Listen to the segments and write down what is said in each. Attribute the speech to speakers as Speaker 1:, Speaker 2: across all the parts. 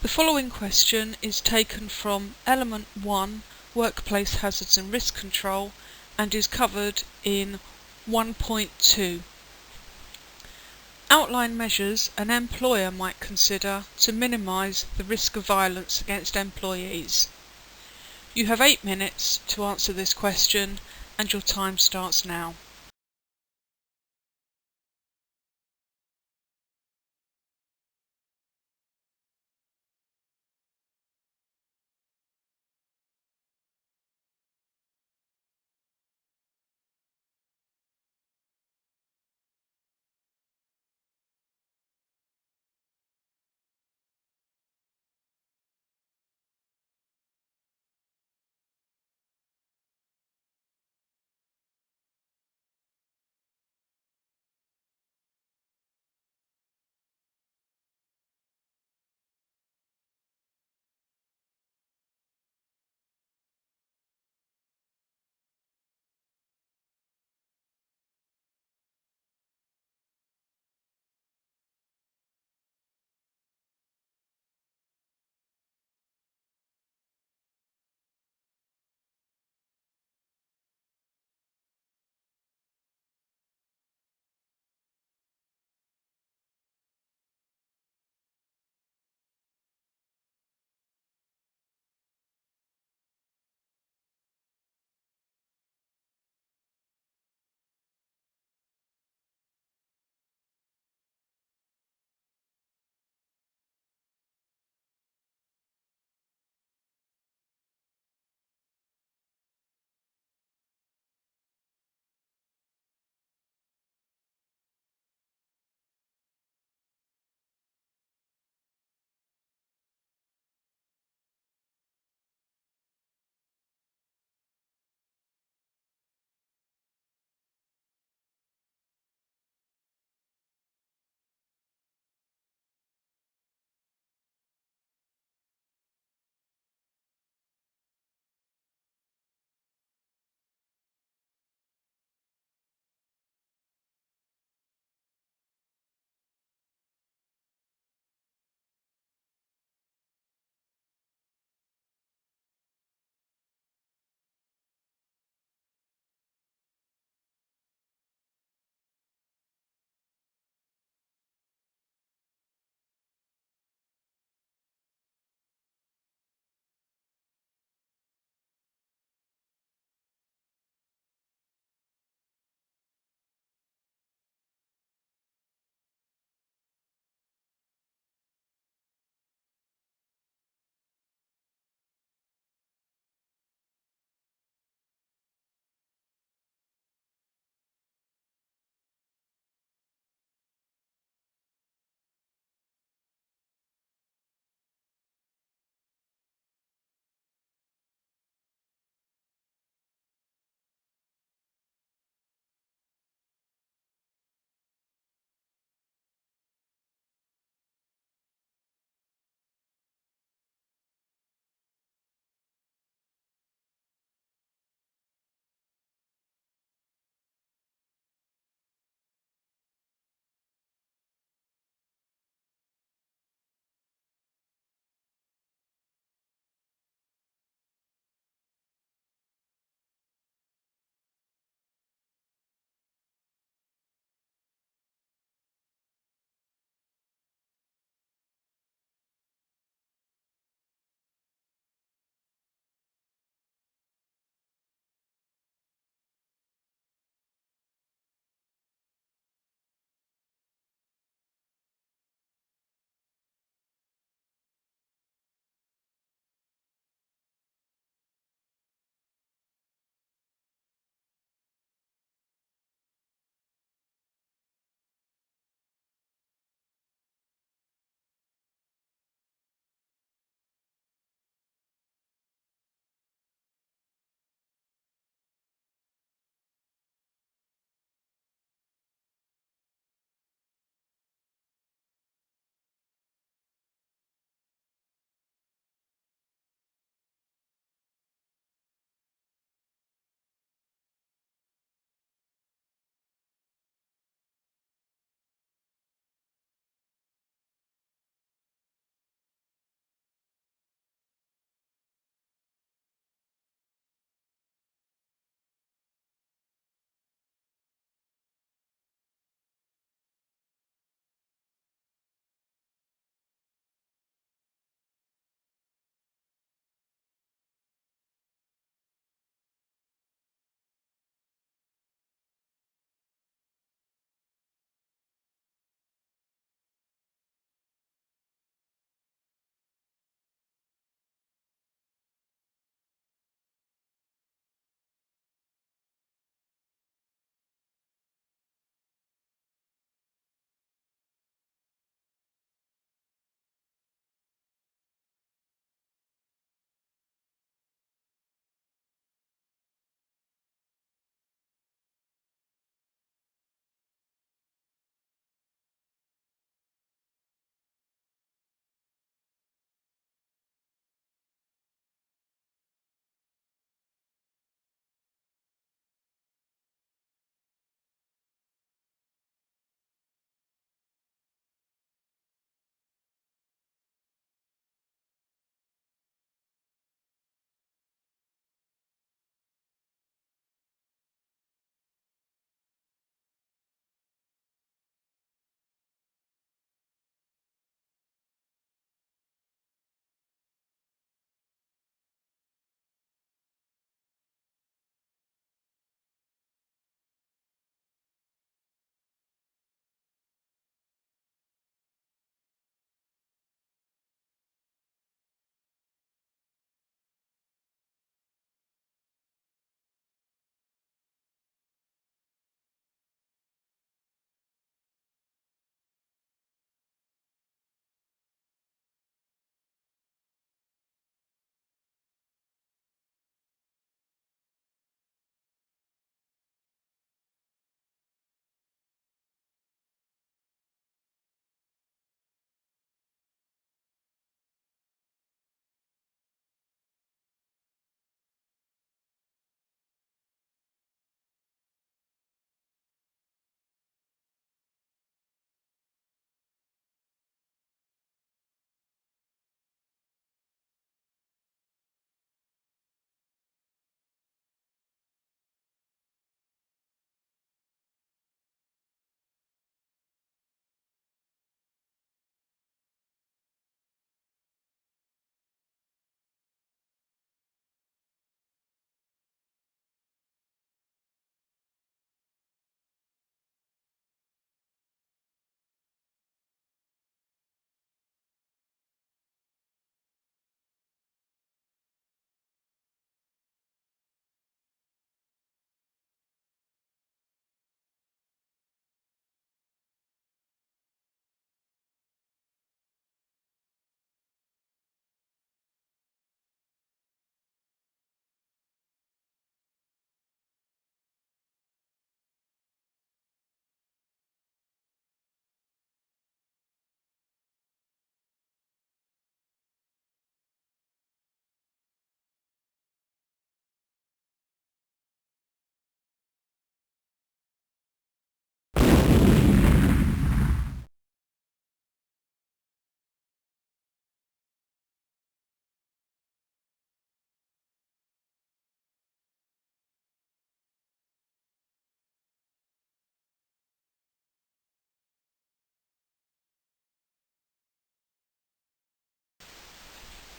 Speaker 1: The following question is taken from Element 1, Workplace Hazards and Risk Control, and is covered in 1.2. Outline measures an employer might consider to minimise the risk of violence against employees. You have 8 minutes to answer this question, and your time starts now.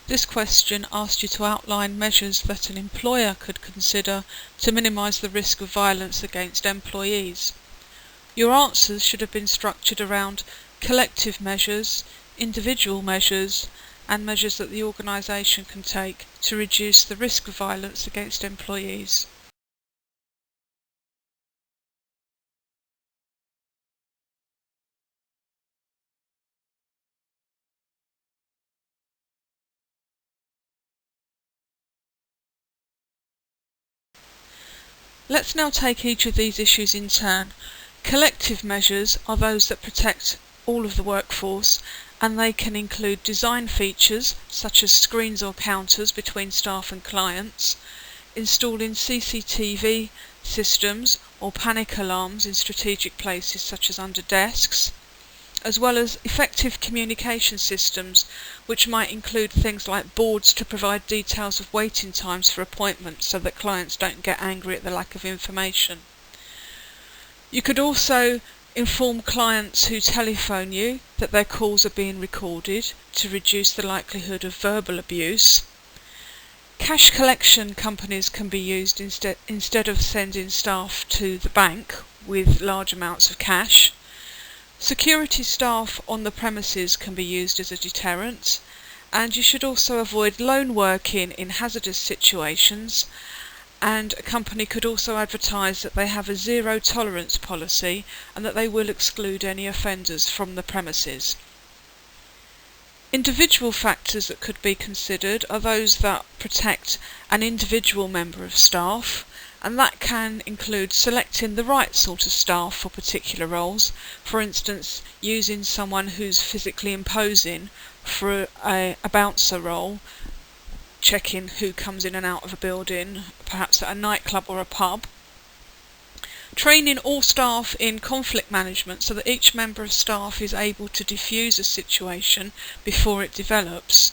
Speaker 1: This question asked you to outline measures that an employer could consider to minimise the risk of violence against employees. Your answers should have been structured around collective measures, individual measures, and measures that the organisation can take to reduce the risk of violence against employees. Let's now take each of these issues in turn. Collective measures are those that protect all of the workforce, and they can include design features such as screens or counters between staff and clients, installing CCTV systems or panic alarms in strategic places such as under desks, as well as effective communication systems, which might include things like boards to provide details of waiting times for appointments so that clients don't get angry at the lack of information. You could also inform clients who telephone you that their calls are being recorded to reduce the likelihood of verbal abuse. Cash collection companies can be used instead of sending staff to the bank with large amounts of cash. Security staff on the premises can be used as a deterrent, and you should also avoid lone working in hazardous situations, and a company could also advertise that they have a zero tolerance policy and that they will exclude any offenders from the premises. Individual factors that could be considered are those that protect an individual member of staff, and that can include selecting the right sort of staff for particular roles. For instance, using someone who's physically imposing for a bouncer role, checking who comes in and out of a building, perhaps at a nightclub or a pub. Training all staff in conflict management so that each member of staff is able to diffuse a situation before it develops.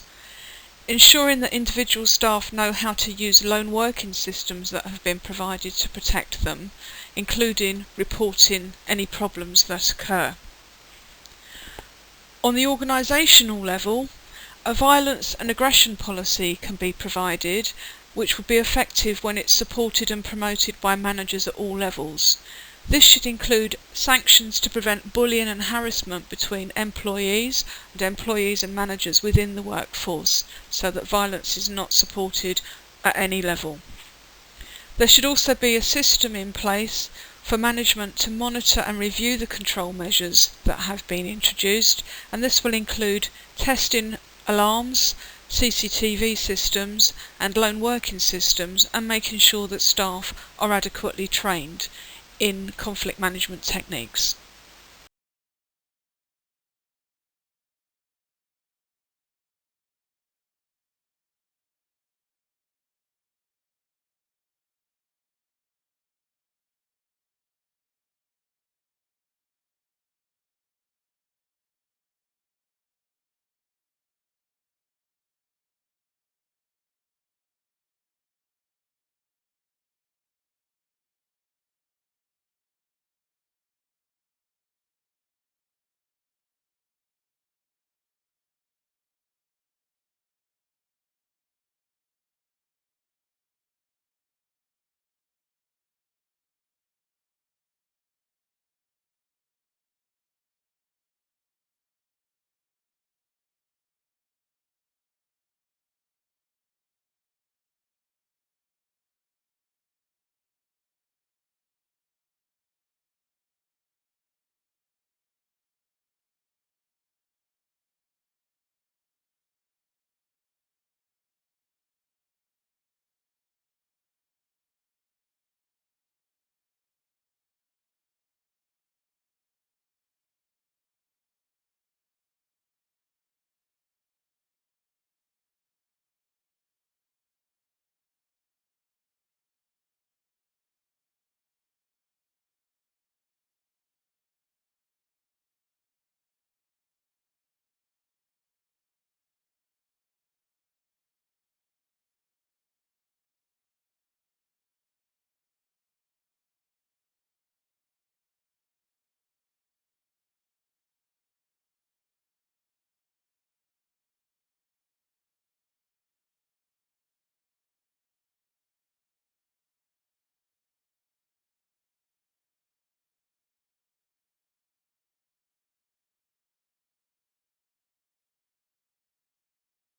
Speaker 1: Ensuring that individual staff know how to use lone working systems that have been provided to protect them, including reporting any problems that occur. On the organisational level, a violence and aggression policy can be provided, which would be effective when it's supported and promoted by managers at all levels. This should include sanctions to prevent bullying and harassment between employees and managers within the workforce, so that violence is not supported at any level. There should also be a system in place for management to monitor and review the control measures that have been introduced, and this will include testing alarms, CCTV systems and lone working systems, and making sure that staff are adequately trained in conflict management techniques.